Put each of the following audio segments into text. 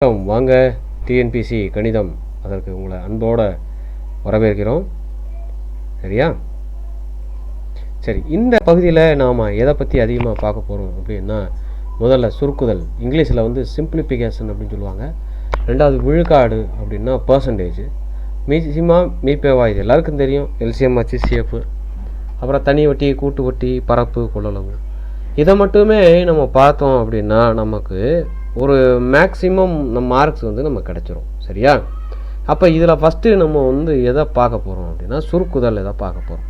வாங்க டிஎன்பிசி கணிதம் அதற்கு உங்களை அன்போடு வரவேற்கிறோம். சரியா? சரி, இந்த பகுதியில் நாம் எதை பற்றி அதிகமாக பார்க்க போகிறோம் அப்படின்னா, முதல்ல சுருக்குதல், இங்கிலீஷில் வந்து சிம்பிளிஃபிகேஷன் அப்படின்னு சொல்லுவாங்க. ரெண்டாவது விழுக்காடு அப்படின்னா பர்சன்டேஜ், மீசிமா மீப்பேவா இது எல்லாருக்கும் தெரியும், எல்சிஎம் ஹச்சிஎஃப், அப்புறம் தனி வட்டி, கூட்டு வட்டி, பரப்பு, கொள்ளளவு. இதை மட்டுமே நம்ம பார்த்தோம் அப்படின்னா நமக்கு ஒரு மேக்ஸிமம் மார்க்ஸ் வந்து நம்ம கிடச்சிரும். சரியா? அப்போ இதில் ஃபஸ்ட்டு நம்ம வந்து எதை பார்க்க போகிறோம் அப்படின்னா சுருக்குதல் எதை பார்க்க போகிறோம்.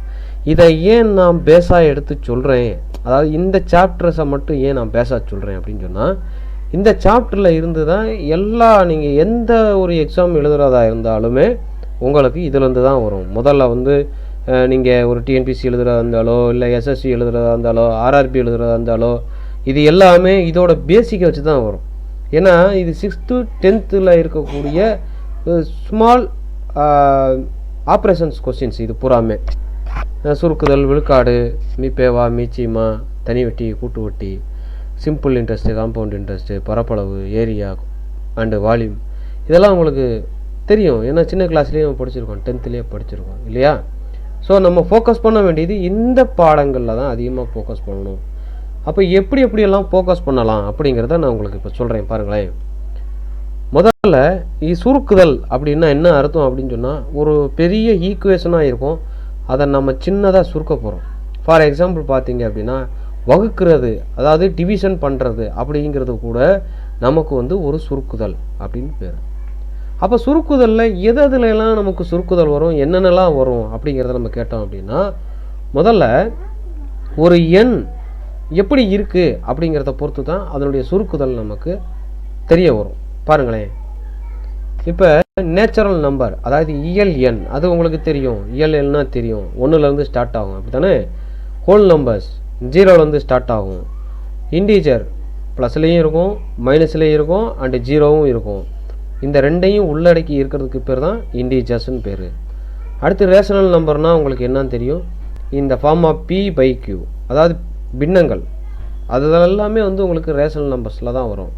இதை ஏன் நான் பேஸாக எடுத்து சொல்கிறேன், அதாவது இந்த சாப்டர்ஸை மட்டும் ஏன் நான் பேஸாக சொல்கிறேன் அப்படின்னு சொன்னால், இந்த சாப்டரில் இருந்து தான் நீங்கள் எந்த ஒரு எக்ஸாம் எழுதுகிறதா இருந்தாலுமே உங்களுக்கு இதிலேருந்து தான் வரும். முதல்ல வந்து நீங்கள் ஒரு டிஎன்பிசி எழுதுகிறதா இருந்தாலோ, இல்லை எஸ்எஸ்சி எழுதுகிறதா இருந்தாலோ, ஆர்ஆர்பி எழுதுகிறதா இருந்தாலோ, இது எல்லாமே இதோட பேசிக்கை வச்சு தான் வரும். ஏன்னா இது 6th 10th இருக்கக்கூடிய ஸ்மால் ஆப்ரேஷன்ஸ் கொஸ்டின்ஸ். இது பூராமே சுருக்குதல், விழுக்காடு, மீப்பேவா, மீச்சிமா, தனி வட்டி, கூட்டு வட்டி, சிம்பிள் இன்ட்ரெஸ்ட்டு, காம்பவுண்ட் இன்ட்ரெஸ்ட்டு, பரப்பளவு, ஏரியா அண்டு வால்யூம், இதெல்லாம் உங்களுக்கு தெரியும். ஏன்னா சின்ன கிளாஸ்லேயே நம்ம படிச்சிருக்கோம், 10th படிச்சிருக்கோம் இல்லையா? ஸோ நம்ம ஃபோக்கஸ் பண்ண வேண்டியது இந்த பாடங்களில் தான் அதிகமாக ஃபோக்கஸ் பண்ணணும். அப்போ எப்படியெல்லாம் ஃபோக்கஸ் பண்ணலாம் அப்படிங்கிறத நான் உங்களுக்கு இப்போ சொல்கிறேன். பாருங்களேன், முதல்ல சுருக்குதல் அப்படின்னா என்ன அர்த்தம் அப்படின்னு சொன்னால், ஒரு பெரிய ஈக்குவேஷனாக இருக்கும், அதை நம்ம சின்னதாக சுருக்க போகிறோம். ஃபார் எக்ஸாம்பிள் பார்த்தீங்க அப்படின்னா, வகுக்கிறது, அதாவது டிவிஷன் பண்ணுறது அப்படிங்கிறது கூட நமக்கு வந்து ஒரு சுருக்குதல் அப்படின்னு பேர். அப்போ சுருக்குதலில் எதுலாம் நமக்கு சுருக்குதல் வரும், என்னென்னலாம் வரும் அப்படிங்கிறத நம்ம கேட்டோம் அப்படின்னா, முதல்ல ஒரு எண் எப்படி இருக்குது அப்படிங்கிறத பொறுத்து தான் அதனுடைய சுருக்குதல் நமக்கு தெரிய வரும். பாருங்களேன், இப்போ நேச்சுரல் நம்பர், அதாவது இயல் எண், அது உங்களுக்கு தெரியும். இயல் எண்ணா தெரியும், 1லேருந்து ஸ்டார்ட் ஆகும், அப்படி தானே? ஹோல் நம்பர்ஸ் 0லேருந்து ஸ்டார்ட் ஆகும். இன்டீஜர் ப்ளஸ்லேயும் இருக்கும், மைனஸ்லேயும் இருக்கும், அண்டு 0வும் இருக்கும். இந்த ரெண்டையும் உள்ளடக்கி இருக்கிறதுக்கு பேர் தான் இன்டீஜர்ஸ்ன்னு பேர். அடுத்து ரேஷனல் நம்பர்னால் உங்களுக்கு என்னன்னு தெரியும், இந்த ஃபார்ம் ஆஃப் P/Q, அதாவது பின்னங்கள், அது எல்லாமே வந்து உங்களுக்கு ரேஷனல் நம்பர்ஸில் தான் வரும்.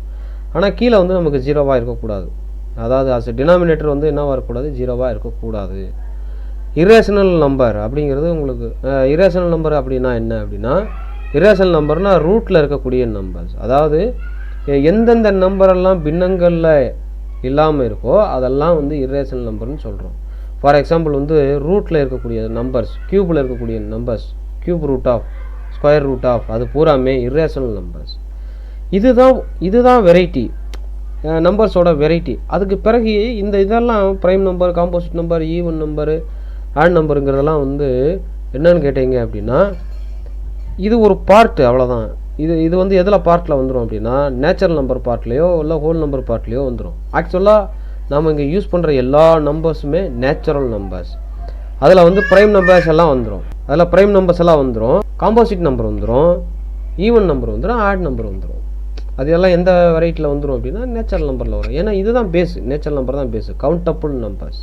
ஆனால் கீழே வந்து நமக்கு 0வாக இருக்கக்கூடாது, அதாவது அஸ் டினாமினேட்டர் வந்து என்னவாக இருக்கக்கூடாது, 0வாக இருக்கக்கூடாது. இரேஷனல் நம்பர் அப்படிங்கிறது உங்களுக்கு இரேஷனல் நம்பர் அப்படின்னா என்ன அப்படின்னா, இரேஷனல் நம்பர்னால் ரூட்டில் இருக்கக்கூடிய நம்பர்ஸ், அதாவது எந்தெந்த நம்பரெல்லாம் பின்னங்களில் இல்லாமல் இருக்கோ அதெல்லாம் வந்து இரேஷனல் நம்பர்னு சொல்கிறோம். ஃபார் எக்ஸாம்பிள் வந்து ரூட்டில் இருக்கக்கூடிய நம்பர்ஸ், க்யூபில் இருக்கக்கூடிய numbers, cube root of, square root of, அது பூராமே இரேஷனல் நம்பர்ஸ். இதுதான் வெரைட்டி, நம்பர்ஸோட வெரைட்டி. அதுக்கு பிறகு இந்த இதெல்லாம் prime number, composite number, even number, odd நம்பருங்கிறதெல்லாம் வந்து என்னன்னு கேட்டீங்க அப்படின்னா, இது ஒரு பார்ட்டு, அவ்வளோதான். இது வந்து எதில் பார்ட்டில் வந்துடும் அப்படின்னா, நேச்சுரல் நம்பர் பார்ட்லேயோ இல்லை ஹோல் நம்பர் பார்ட்லேயோ வந்துடும். ஆக்சுவலாக நம்ம இங்கே யூஸ் பண்ணுற எல்லா நம்பர்ஸுமே நேச்சுரல் நம்பர்ஸ். அதில் வந்து ப்ரைம் நம்பர்ஸ் எல்லாம் வந்துடும், அதில் ப்ரைம் நம்பர்ஸ் எல்லாம் வந்துடும், காம்போசிட் நம்பர் வந்துடும், ஈவன் நம்பர் வந்துடும், ஆட் நம்பர் வந்துடும். அது எல்லாம் எந்த வெரைட்டியில் வந்துடும் அப்படின்னா நேச்சுரல் நம்பரில் வரும். ஏன்னா இதுதான் பேஸு, நேச்சுரல் நம்பர் தான் பேஸு, கவுண்டபிள் நம்பர்ஸ்.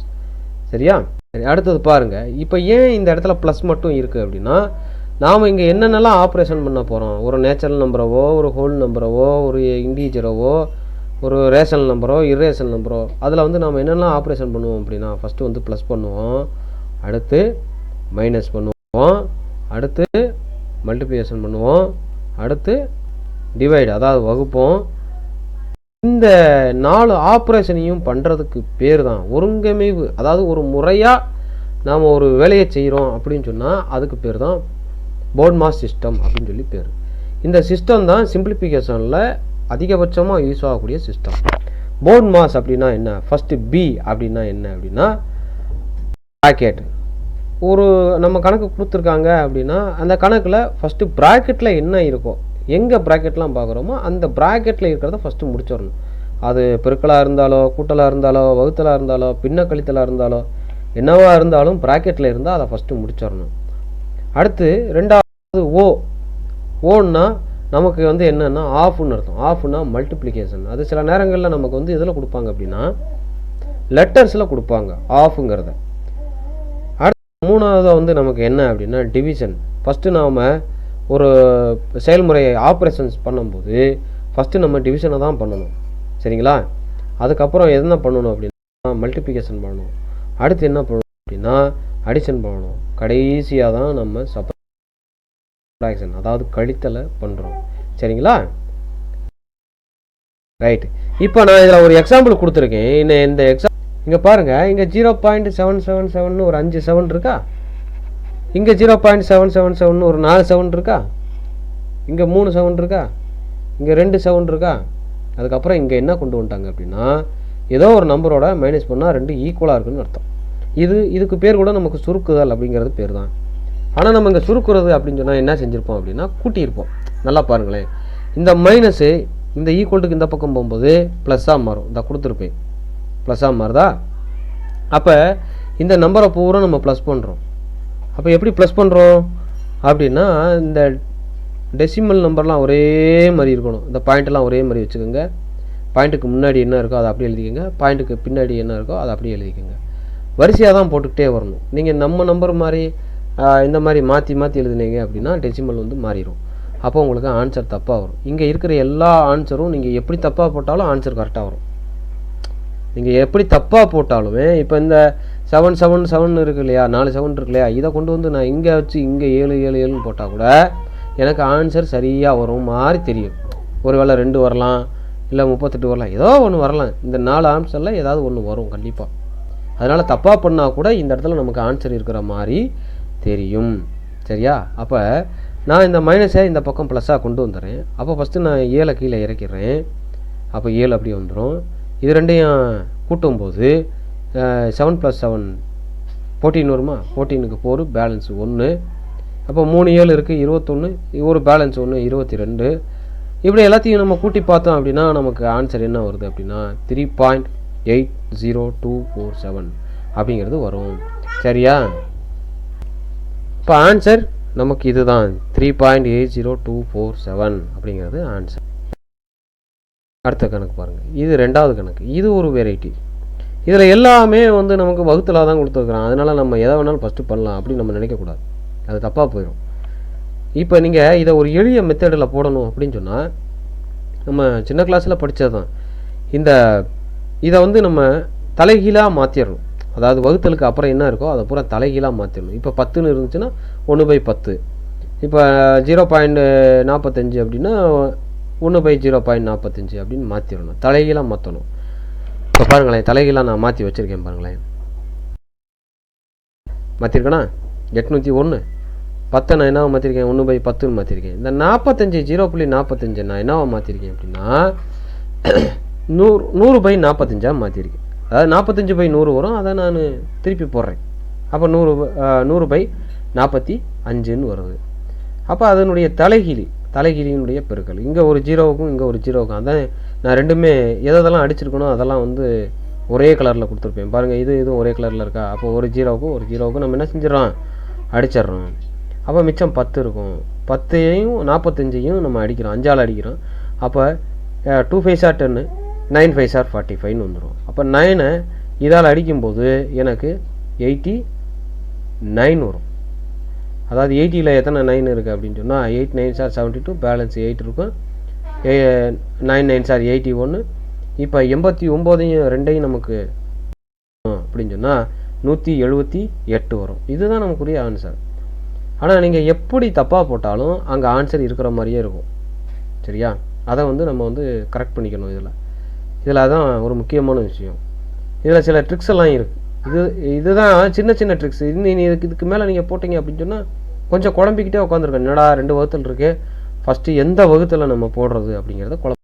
சரியா? சரி, அடுத்தது பாருங்கள். இப்போ ஏன் இந்த இடத்துல ப்ளஸ் மட்டும் இருக்குது அப்படின்னா, நாம் இங்கே என்னென்னலாம் ஆப்ரேஷன் பண்ண போகிறோம், ஒரு நேச்சுரல் நம்பரவோ, ஒரு ஹோல் நம்பரவோ, ஒரு இன்டீஜரவோ, ஒரு ரேஷனல் நம்பரோ, இரேஷனல் நம்பரோ, அதில் வந்து நாம் என்னெல்லாம் ஆப்ரேஷன் பண்ணுவோம் அப்படின்னா, ஃபஸ்ட்டு வந்து ப்ளஸ் பண்ணுவோம், அடுத்து மைனஸ் பண்ணுவோம், அடுத்து மல்டிப்ளிகேஷன் பண்ணுவோம், அடுத்து டிவைடு, அதாவது வகுப்போம். இந்த 4 ஆப்ரேஷனையும் பண்ணுறதுக்கு பேர் தான் ஒருங்கமைவு. அதாவது ஒரு முறையாக நாம் ஒரு வேலையை செய்கிறோம் அப்படின்னு சொன்னால் அதுக்கு பேர் தான் போட்மாஸ் சிஸ்டம் அப்படின்னு சொல்லி பேர். இந்த சிஸ்டம் தான் சிம்பிளிஃபிகேஷனில் அதிகபட்சமாக யூஸ் ஆகக்கூடிய சிஸ்டம். போட்மாஸ் அப்படின்னா என்ன, ஃபஸ்ட்டு பி அப்படின்னா என்ன அப்படின்னா ப்ராக்கெட். ஒரு நம்ம கணக்கு கொடுத்துருக்காங்க அப்படின்னா அந்த கணக்கில் ஃபஸ்ட்டு ப்ராக்கெட்டில் என்ன இருக்கோ, எங்கே ப்ராக்கெட்லாம் பார்க்குறோமோ அந்த ப்ராக்கெட்டில் இருக்கிறத ஃபஸ்ட்டு முடிச்சிடணும். அது பெருக்கலாக இருந்தாலோ, கூட்டலாக இருந்தாலோ, வகுத்தலாக இருந்தாலோ, பின்ன கழித்தலாக இருந்தாலோ, என்னவாக இருந்தாலும் ப்ராக்கெட்டில் இருந்தால் அதை ஃபஸ்ட்டு முடிச்சிடணும். அடுத்து ரெண்டாவது ஓன்னா நமக்கு வந்து என்னென்னா ஆஃப்னு அர்த்தம். ஆஃப்னா மல்டிப்ளிகேஷன். அது சில நேரங்களில் நமக்கு வந்து இதில் கொடுப்பாங்க அப்படின்னா லெட்டர்ஸில் கொடுப்பாங்க ஆஃப்ங்கிறத. அடுத்து மூணாவது வந்து நமக்கு என்ன அப்படின்னா டிவிஷன். ஃபஸ்ட்டு நாம் ஒரு செயல்முறையை ஆப்ரேஷன்ஸ் பண்ணும்போது ஃபஸ்ட்டு நம்ம டிவிஷனை தான் பண்ணணும். சரிங்களா? அதுக்கப்புறம் என்ன பண்ணணும் அப்படின்னா மல்டிப்ளிகேஷன் பண்ணணும். அடுத்து என்ன பண்ணணும் அப்படின்னா அடிஷன் பண்ணணும். கடைசியாக தான் நம்ம சப்ட்ராக்ஷன் அதாவது கழித்தலை பண்ணுறோம். சரிங்களா? ரைட்டு. இப்போ நான் இதில் ஒரு எக்ஸாம்பிள் கொடுத்துருக்கேன். இந்த இங்கே பாருங்கள், இங்கே 0.777 ஒரு 5 7 இருக்கா, இங்கே 0.777 ஒரு 4 7 இருக்கா, இங்கே 3 7 இருக்கா, இங்கே 2 7 இருக்கா. அதுக்கப்புறம் இங்கே என்ன கொண்டு வந்துட்டாங்க அப்படின்னா ஏதோ ஒரு நம்பரோட மைனஸ் பண்ணால் 2 ஈக்குவலாக இருக்குன்னு அர்த்தம். இதுக்கு பேர் கூட நமக்கு சுருக்குதல் அப்படிங்கிறது பேர் தான். ஆனால் நம்ம இங்கே சுருக்குறது அப்படின்னு சொன்னால் என்ன செஞ்சுருப்போம் அப்படின்னா கூட்டியிருப்போம். நல்லா பாருங்களேன், இந்த மைனஸு இந்த ஈக்குவல்ட்டுக்கு இந்த பக்கம் போகும்போது ப்ளஸ்ஸாக மாறும். இந்த கொடுத்துருப்பேன் ப்ளஸ்ஸாக மாறுதா. அப்போ இந்த நம்பரை பூரா நம்ம ப்ளஸ் பண்ணுறோம். அப்போ எப்படி ப்ளஸ் பண்ணுறோம் அப்படின்னா இந்த டெசிமல் நம்பர்லாம் ஒரே மாதிரி இருக்கணும். இந்த பாயிண்ட்டெல்லாம் ஒரே மாதிரி வச்சுக்கோங்க. பாயிண்ட்டுக்கு முன்னாடி என்ன இருக்கோ அதை அப்படியே எழுதிக்கோங்க, பாயிண்ட்டுக்கு பின்னாடி என்ன இருக்கோ அதை அப்படியே எழுதிக்கோங்க. வரிசையாக தான் போட்டுக்கிட்டே வரணும். நீங்கள் நம்ம நம்பர் மாதிரி இந்த மாதிரி மாற்றி மாற்றி எழுதுனீங்க அப்படின்னா டெசிமல் வந்து மாறிடும். அப்போ உங்களுக்கு ஆன்சர் தப்பாக வரும். இங்கே இருக்கிற எல்லா ஆன்சரும் நீங்கள் எப்படி தப்பாக போட்டாலும் ஆன்சர் கரெக்டாக வரும். நீங்கள் எப்படி தப்பாக போட்டாலுமே இப்போ இந்த 7 7 7 இருக்கு இல்லையா, 4 7 இருக்கு இல்லையா, இதை கொண்டு வந்து நான் இங்கே வச்சு இங்கே 7 7 7ன்னு போட்டால் கூட எனக்கு ஆன்சர் சரியாக வரும் மாதிரி தெரியும். ஒரு வேளை 2 வரலாம், இல்லை 38 வரலாம், ஏதோ ஒன்று வரலாம். இந்த 4 ஆன்சரில் ஏதாவது ஒன்று வரும் கண்டிப்பாக. அதனால் தப்பாக பண்ணால் கூட இந்த இடத்துல நமக்கு ஆன்சர் இருக்கிற மாதிரி தெரியும். சரியா? அப்போ நான் இந்த மைனஸை இந்த பக்கம் ப்ளஸ்ஸாக கொண்டு வந்துடுறேன். அப்போ ஃபஸ்ட்டு நான் 7 கீழே இறக்கிடுறேன். அப்போ 7 அப்படியே வந்துடும். இது ரெண்டையும் கூட்டும்போது 7 + 7 14 வருமா, 14க்கு 4 பேலன்ஸ் 1. அப்போ 3 7 இருக்குது 21, ஒரு பேலன்ஸ் 1 22. இப்படி எல்லாத்தையும் நம்ம கூட்டி பார்த்தோம் அப்படின்னா நமக்கு ஆன்சர் என்ன வருது அப்படின்னா 3.80247 அப்படிங்கிறது வரும். சரியா? இப்போ ஆன்சர் நமக்கு இதுதான் 3.80247 அப்படிங்கிறது ஆன்சர். அடுத்த கணக்கு பாருங்கள், இது ரெண்டாவது கணக்கு. இது ஒரு வெரைட்டி. இதில் எல்லாமே வந்து நமக்கு வகுத்தலாக தான் கொடுத்துருக்குறான். அதனால் நம்ம எதை வேணாலும் ஃபஸ்ட்டு பண்ணலாம் அப்படின்னு நம்ம நினைக்கக்கூடாது, அது தப்பாக போயிடும். இப்போ நீங்கள் இதை ஒரு எளிய மெத்தடில் போடணும் அப்படின்னு சொன்னால் நம்ம சின்ன கிளாஸில் படித்தது தான். இதை வந்து நம்ம தலைகீழாக மாற்றிடணும். அதாவது வகுத்தலுக்கு அப்புறம் என்ன இருக்கோ அதை பூரா தலைகீழாக மாற்றிடணும். இப்போ 10ன்னு இருந்துச்சுன்னா 1/10. இப்போ 0.45 அப்படின்னா 1/0.45 அப்படின்னு மாற்றிடணும். தலைகீழாக மாற்றணும். இப்போ பாருங்களேன், தலைகீழாக நான் மாற்றி வச்சுருக்கேன் பாருங்களேன். மாற்றிருக்கேனா 801. 10 நான் என்னவா மாற்றிருக்கேன் 1/10ன்னு மாற்றிருக்கேன். இந்த 45 0.45 நான் என்னவா மாற்றிருக்கேன் அப்படின்னா 100/45 மாற்றிருக்கேன். அதாவது 45/100 வரும், அதை நான் திருப்பி போடுறேன். அப்போ 100/45ன்னு வருது. அப்போ அதனுடைய தலைகீழியினுடைய பெருக்கல். இங்கே ஒரு 0க்கும் இங்கே ஒரு 0க்கும், அதான் நான் ரெண்டுமே எதெல்லாம் அடிச்சிருக்கணும் அதெல்லாம் வந்து ஒரே கலரில் கொடுத்துருப்பேன் பாருங்கள். இதுவும் ஒரே கலரில் இருக்கா. அப்போ ஒரு 0க்கும் நம்ம என்ன செஞ்சிடறோம், அடிச்சிட்றோம். அப்போ மிச்சம் 10 இருக்கும். 10ஐயும் 45ஐயும் நம்ம அடிக்கிறோம், 5ஆல் அடிக்கிறோம். அப்போ 2 5 10, 9 5 45ன்னு வந்துடும். அப்போ 9 இதால் அடிக்கும்போது எனக்கு 89 வரும். அதாவது 80ல் எத்தனை 9 இருக்குது அப்படின்னு சொன்னால் 8 9 72, பேலன்ஸ் 8 இருக்கும். 9 9 81. இப்போ 89ஐயும் 2ஐயும் நமக்கு அப்படின்னு சொன்னால் 178 வரும். இதுதான் நமக்குரிய ஆன்சர். ஆனால் நீங்கள் எப்படி தப்பாக போட்டாலும் அங்கே ஆன்சர் இருக்கிற மாதிரியே இருக்கும். சரியா? அதை வந்து நம்ம வந்து கரெக்ட் பண்ணிக்கணும். இதில் அதான் ஒரு முக்கியமான விஷயம். இதில் சில ட்ரிக்ஸ் எல்லாம் இருக்குது. இதுதான் சின்ன சின்ன ட்ரிக்ஸ். இதுக்கு மேலே நீங்கள் போட்டிங்க அப்படின்னு சொன்னால் கொஞ்சம் குழம்பிக்கிட்டே உட்காந்துருக்கேன். என்னடா 2 வகுத்தல் இருக்கு, ஃபஸ்ட்டு எந்த வகுத்தில் நம்ம போடுறது அப்படிங்கிறத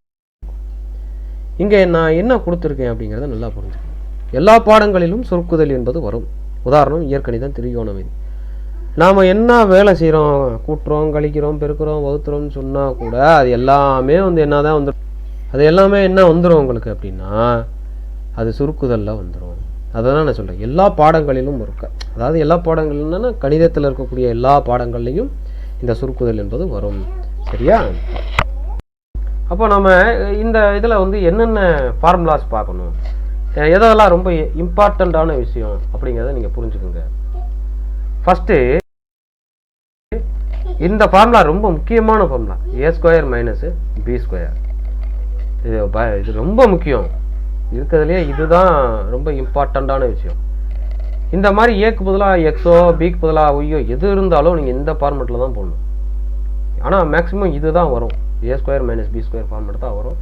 இங்கே நான் என்ன கொடுத்துருக்கேன் அப்படிங்கிறத நல்லா புரிஞ்சுக்கணும். எல்லா பாடங்களிலும் சுருக்குதல் என்பது வரும். உதாரணம் இயற்கணிதம், திரிகோணமிதி. நாம் என்ன வேலை செய்கிறோம், கூட்டுறோம், கழிக்கிறோம், பெருக்கிறோம், வகுத்துறோம்னு சொன்னால் கூட அது எல்லாமே வந்து என்ன தான் வந்துடும். அது எல்லாமே என்ன வந்துடும் உங்களுக்கு அப்படின்னா அது சுருக்குதலில் வந்துடும். அதான் நான் சொல்கிறேன், எல்லா பாடங்களிலும் இருக்க, அதாவது எல்லா பாடங்கள்னா கணிதத்தில் இருக்கக்கூடிய எல்லா பாடங்கள்லையும் இந்த சுருக்குதல் என்பது வரும். சரியா? அப்போ நம்ம இந்த இதில் வந்து என்னென்ன ஃபார்முலாஸ் பார்க்கணும், எதெல்லாம் ரொம்ப இம்பார்ட்டண்ட்டான விஷயம் அப்படிங்கிறத நீங்கள் புரிஞ்சுக்கோங்க. ஃபஸ்ட்டு இந்த ஃபார்முலா ரொம்ப முக்கியமான ஃபார்முலா, a² - b². இது ரொம்ப முக்கியம். இருக்கிறதுலே இதுதான் ரொம்ப இம்பார்ட்டண்ட்டான விஷயம். இந்த மாதிரி ஏக்கு பதிலாக எக்ஸோ பிக்கு பதிலாக ஒய்யோ எது இருந்தாலும் நீங்கள் இந்த ஃபார்மெட்டில் தான் போடணும். ஆனால் மேக்ஸிமம் இது தான் வரும், a square minus b square format தான் வரும்.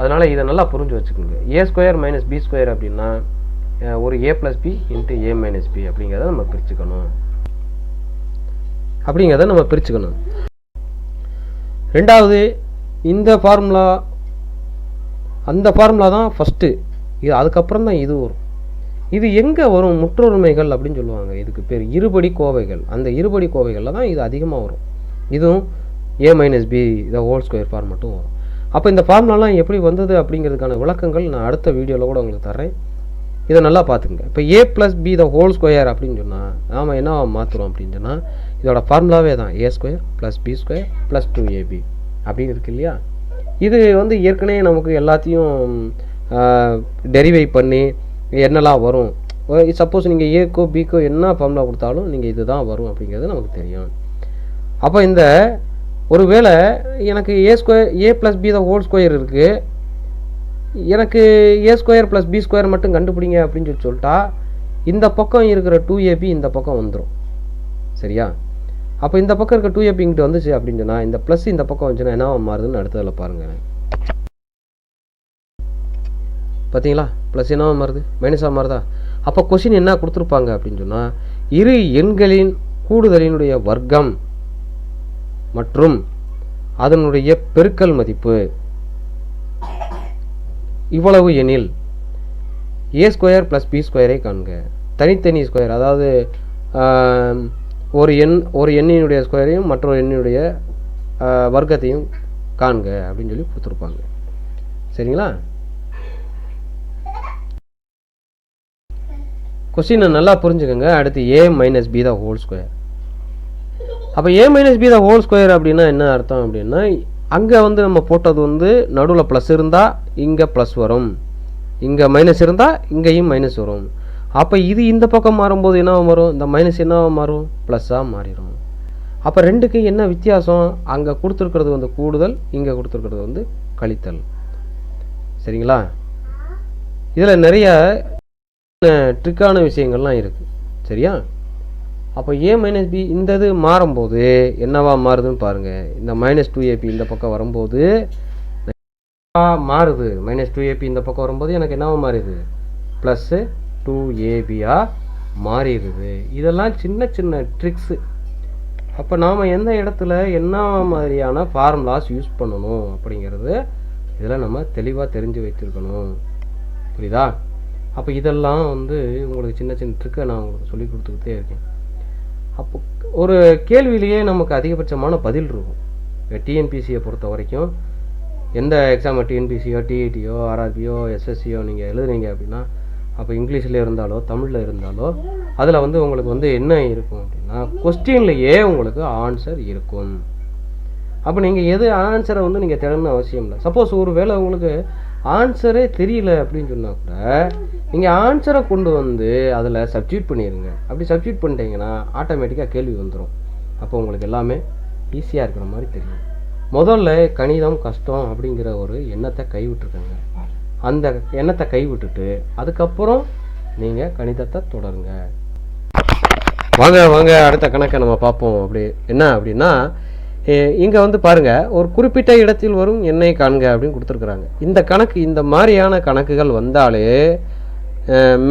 அதனால் இதை நல்லா புரிஞ்சு வச்சுக்கோங்க. A square minus b square அப்படின்னா ஒரு a plus b into a minus b அப்படிங்கிறத நம்ம பிரிச்சுக்கணும். ரெண்டாவது, இந்த ஃபார்முலா அந்த ஃபார்முலா தான் ஃபஸ்ட்டு, இது அதுக்கப்புறம் தான் இது வரும். இது எங்கே வரும்? முற்றொருமைகள் அப்படின்னு சொல்லுவாங்க. இதுக்கு பேர் இருபடி கோவைகள். அந்த இருபடி கோவைகளில் தான் இது அதிகமாக வரும். இதுவும் a minus b the whole square ஃபார்மெட்டும் வரும். அப்போ இந்த ஃபார்முலாலாம் எப்படி வந்தது அப்படிங்கிறதுக்கான விளக்கங்கள் நான் அடுத்த வீடியோவில் கூட உங்களுக்கு தர்றேன். இதை நல்லா பார்த்துக்குங்க. இப்போ a plus b the whole square அப்படின்னு சொன்னால் நாம் என்ன மாற்றுறோம் அப்படின்னு சொன்னால் இதோட ஃபார்முலாவே தான் a square plus b square plus 2ab அப்படின்னு இருக்கு இல்லையா? இது வந்து ஏற்கனவே நமக்கு எல்லாத்தையும் டெரிவை பண்ணி என்னெல்லாம் வரும். சப்போஸ் நீங்கள் ஏக்கோ பிக்கோ என்ன ஃபார்முலா கொடுத்தாலும் நீங்கள் இது தான் வரும் அப்படிங்கிறது நமக்கு தெரியும். அப்போ இந்த ஒருவேளை எனக்கு a plus b the whole square இருக்குது, எனக்கு a square plus b square மட்டும் கண்டுபிடிங்க அப்படின்னு சொல்லிட்டா இந்த பக்கம் இருக்கிற 2ab இந்த பக்கம் வந்துடும். சரியா? அப்போ இந்த பக்கம் இருக்க 2ab இங்கிட்ட வந்துச்சு அப்படின்னு சொன்னால் இந்த ப்ளஸ் இந்த பக்கம் வந்துச்சுன்னா என்ன மாறுதுன்னு அடுத்ததில் பாருங்கள். பார்த்தீங்களா? ப்ளஸ் என்னவா மாறுது, மைனஸாக மாறுதா? அப்போ கொஷின் என்ன கொடுத்துருப்பாங்க அப்படின்னு சொன்னால் இரு எண்களின் கூடுதலினுடைய வர்க்கம் மற்றும் அதனுடைய பெருக்கல் மதிப்பு இவ்வளவு எனில் ஏ ஸ்கொயர் ப்ளஸ் பி ஸ்கொயரை காண்க. தனித்தனி ஸ்கொயர், அதாவது ஒரு எண்ணினுடைய ஸ்கொயரையும் மற்றொரு எண்ணினுடைய வர்க்கத்தையும் காண்க அப்படின்னு சொல்லி கொடுத்துருப்பாங்க. சரிங்களா? கொஸ்டினை நல்லா புரிஞ்சுக்கோங்க. அடுத்து a minus b the whole square. அப்போ a minus b the whole square அப்படின்னா என்ன அர்த்தம் அப்படின்னா அங்கே வந்து நம்ம போட்டது வந்து நடுவில் ப்ளஸ் இருந்தால் இங்கே ப்ளஸ் வரும், இங்கே மைனஸ் இருந்தால் இங்கேயும் மைனஸ் வரும். அப்போ இது இந்த பக்கம் மாறும்போது என்ன வரும்? இந்த மைனஸ் என்ன மாறும்? ப்ளஸ்ஸாக மாறிடும். அப்போ ரெண்டுக்கு என்ன வித்தியாசம்? அங்கே கொடுத்துருக்கிறது வந்து கூடுதல், இங்கே கொடுத்துருக்கிறது வந்து கழித்தல். சரிங்களா? இதில் நிறைய ட்ரிக்கான விஷயங்கள்லாம் இருக்குது. சரியா? அப்போ ஏ மைனஸ் பி இந்த இது மாறும்போது என்னவா மாறுதுன்னு பாருங்கள். இந்த மைனஸ் 2ab இந்த பக்கம் வரும்போது மாறுது. மைனஸ் 2ab இந்த பக்கம் வரும்போது எனக்கு என்னவா மாறிடுது? ப்ளஸ்ஸு 2ab மாறிடுது. இதெல்லாம் சின்ன சின்ன ட்ரிக்ஸு. அப்போ நாம் எந்த இடத்துல என்ன மாதிரியான ஃபார்முலாஸ் யூஸ் பண்ணணும் அப்படிங்கிறது இதில் நம்ம தெளிவாக தெரிஞ்சு வைத்திருக்கணும். புரியுதா? அப்போ இதெல்லாம் வந்து உங்களுக்கு சின்ன சின்ன ட்ரிக்கை நான் உங்களுக்கு சொல்லி கொடுத்துக்கிட்டே இருக்கேன். அப்போ ஒரு கேள்வியிலேயே நமக்கு அதிகபட்சமான பதில் இருக்கும். டிஎன்பிசியை பொறுத்த வரைக்கும் எந்த எக்ஸாம் டிஎன்பிசியோ டிஇடியோ ஆர்ஆர்பியோ எஸ்எஸ்சியோ நீங்கள் எழுதுனீங்க அப்படின்னா அப்போ இங்கிலீஷில் இருந்தாலோ தமிழில் இருந்தாலோ அதில் வந்து உங்களுக்கு வந்து என்ன இருக்கும் அப்படின்னா கொஸ்டின்லேயே உங்களுக்கு ஆன்சர் இருக்கும். அப்போ நீங்கள் எது ஆன்சரை வந்து நீங்கள் தேடணும்னு அவசியம் இல்லை. சப்போஸ் ஒரு வேளை உங்களுக்கு ஆன்சரே தெரியல அப்படின்னு சொன்னால் கூட நீங்கள் ஆன்சரை கொண்டு வந்து அதில் சப்ஸ்டியூட் பண்ணிடுங்க. அப்படி சப்ஸ்டியூட் பண்ணிட்டீங்கன்னா ஆட்டோமேட்டிக்காக கேள்வி வந்துடும். அப்போ உங்களுக்கு எல்லாமே ஈஸியாக இருக்கிற மாதிரி தெரியும். முதல்ல கணிதம் கஷ்டம் அப்படிங்கிற ஒரு எண்ணத்தை கைவிட்டுருக்கங்க. அந்த எண்ணத்தை கைவிட்டுட்டு அதுக்கப்புறம் நீங்கள் கணிதத்தை தொடருங்க. வாங்க அடுத்த கணக்கை நம்ம பார்ப்போம். அப்படி என்ன அப்படின்னா இங்கே வந்து பாருங்கள், ஒரு குறிப்பிட்ட இடத்தில் வரும் எண்ணை காண்க அப்படின்னு கொடுத்துருக்குறாங்க. இந்த கணக்கு இந்த மாதிரியான கணக்குகள் வந்தாலே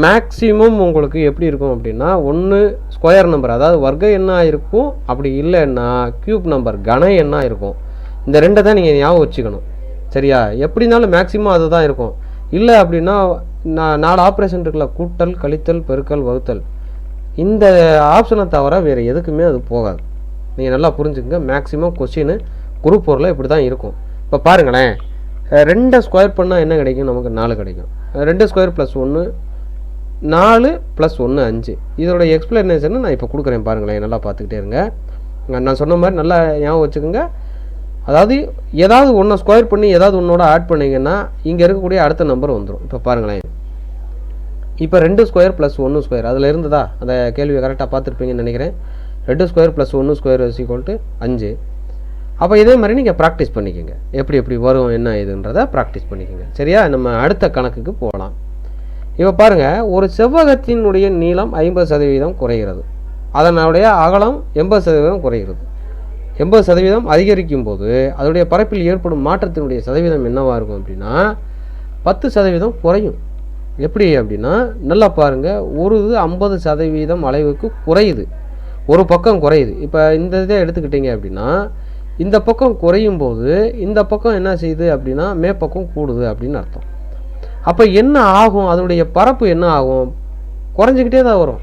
மேக்ஸிமம் உங்களுக்கு எப்படி இருக்கும் அப்படின்னா ஒன்று ஸ்கொயர் நம்பர், அதாவது வர்க்க எண்ணாக இருக்கும். அப்படி இல்லைன்னா க்யூப் நம்பர் கன எண்ணாக இருக்கும். இந்த ரெண்டை தான் நீங்கள் ஞாபகம் வச்சுக்கணும். சரியா? எப்படினாலும் மேக்ஸிமம் அது தான் இருக்கும். இல்லை அப்படின்னா 4 ஆப்ரேஷன் இருக்குல்ல, கூட்டல் கழித்தல் பெருக்கல் வகுத்தல், இந்த ஆப்ஷனை தவிர வேறு எதுக்குமே அது போகாது. நீங்கள் நல்லா புரிஞ்சுக்கங்க. மேக்ஸிமம் கொஸ்டின் குரூப் 4ல் இப்படி தான் இருக்கும். இப்போ பாருங்களேன், 2 ஸ்கொயர் பண்ணால் என்ன கிடைக்கும்? நமக்கு 4 கிடைக்கும். 2 ஸ்கொயர் ப்ளஸ் 1 4 ப்ளஸ் 1 5. இதோட எக்ஸ்பிளனேஷன் நான் இப்போ கொடுக்குறேன் பாருங்களேன். நல்லா பார்த்துக்கிட்டே இருங்க. நான் சொன்ன மாதிரி நல்லா ஞாபகம் வச்சுக்கோங்க. அதாவது ஏதாவது ஒன்றை ஸ்கொயர் பண்ணி ஏதாவது ஒன்றோட ஆட் பண்ணிங்கன்னா இங்கே இருக்கக்கூடிய அடுத்த நம்பர் வந்துடும். இப்போ பாருங்களேன், இப்போ 2 ஸ்கொயர் ப்ளஸ் 1 ஸ்கொயர் அதில் இருந்ததா? அந்த கேள்வியை கரெக்டாக பார்த்துருப்பீங்கன்னு நினைக்கிறேன். 2 ஸ்கொயர் ப்ளஸ் 1 ஸ்கொயர் = 5. அப்போ இதே மாதிரி நீங்கள் ப்ராக்டிஸ் பண்ணிக்கோங்க, எப்படி எப்படி வரும் என்ன இதுன்றதை ப்ராக்டிஸ் பண்ணிக்கோங்க. சரியா? நம்ம அடுத்த கணக்குக்கு போகலாம். இப்போ பாருங்கள், ஒரு செவ்வகத்தினுடைய நீளம் 50% குறைகிறது, அதனுடைய அகலம் 80% குறைகிறது. 80% அதிகரிக்கும் போது அதனுடைய பரப்பில் ஏற்படும் மாற்றத்தினுடைய சதவீதம் என்னவாக இருக்கும் அப்படின்னா 10% குறையும். எப்படி அப்படின்னா நல்லா பாருங்கள், ஒரு இது 50% அளவுக்கு குறையுது, ஒரு பக்கம் குறையுது. இப்போ இந்த இதை எடுத்துக்கிட்டிங்க அப்படின்னா இந்த பக்கம் குறையும் போது இந்த பக்கம் என்ன செய்யுது அப்படின்னா மேற்பக்கம் கூடுது அப்படின்னு அர்த்தம். அப்போ என்ன ஆகும், அதனுடைய பரப்பு என்ன ஆகும், குறைஞ்சிக்கிட்டே தான் வரும்.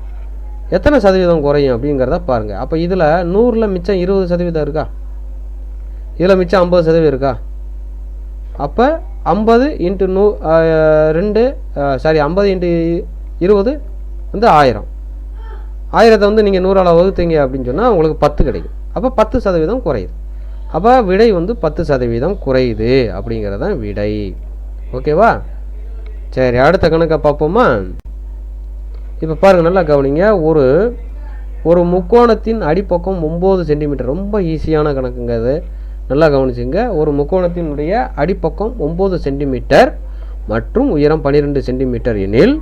எத்தனை சதவீதம் குறையும் அப்படிங்கிறத பாருங்கள். அப்போ இதில் 100ல் மிச்சம் 20% இருக்கா, இதில் மிச்சம் 50% இருக்கா? அப்போ 50 × 2 50 × 20 வந்து 1000. 1000 வந்து நீங்கள் 100ஆல் வகுத்தீங்க அப்படின்னு சொன்னால் உங்களுக்கு 10 கிடைக்கும். அப்போ 10% குறையுது. அப்போ விடை வந்து 10% குறையுது அப்படிங்கிறதான் விடை. ஓகேவா? சரி, அடுத்த கணக்கை பார்ப்போமா? இப்போ பாருங்கள், நல்லா கவனிங்க. ஒரு முக்கோணத்தின் அடிப்பக்கம் 9 சென்டிமீட்டர். ரொம்ப ஈஸியான கணக்குங்க அது, நல்லா கவனிச்சுங்க. ஒரு முக்கோணத்தினுடைய அடிப்பக்கம் 9 சென்டிமீட்டர் மற்றும் உயரம் 12 சென்டிமீட்டர் எனில்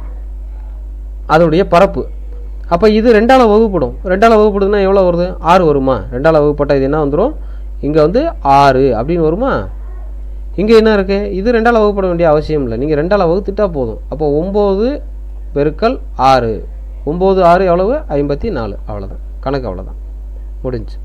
அதனுடைய பரப்பு, அப்போ இது 2ஆல் வகுப்படும். 2ஆல் வகுப்படுதுன்னா எவ்வளோ வருது? 6 வருமா? 2ஆல் வகுப்பட்டால் இது என்ன வந்துடும், இங்கே வந்து 6 அப்படின்னு வருமா? இங்கே என்ன இருக்குது, இது 2ஆல் வகுப்பட வேண்டிய அவசியம் இல்லை, நீங்கள் 2ஆல் வகுத்துட்டா போதும். அப்போ 9 × 6, 9 6 எவ்வளவு? 54. அவ்வளோதான் கணக்கு, அவ்வளோதான் முடிஞ்சு.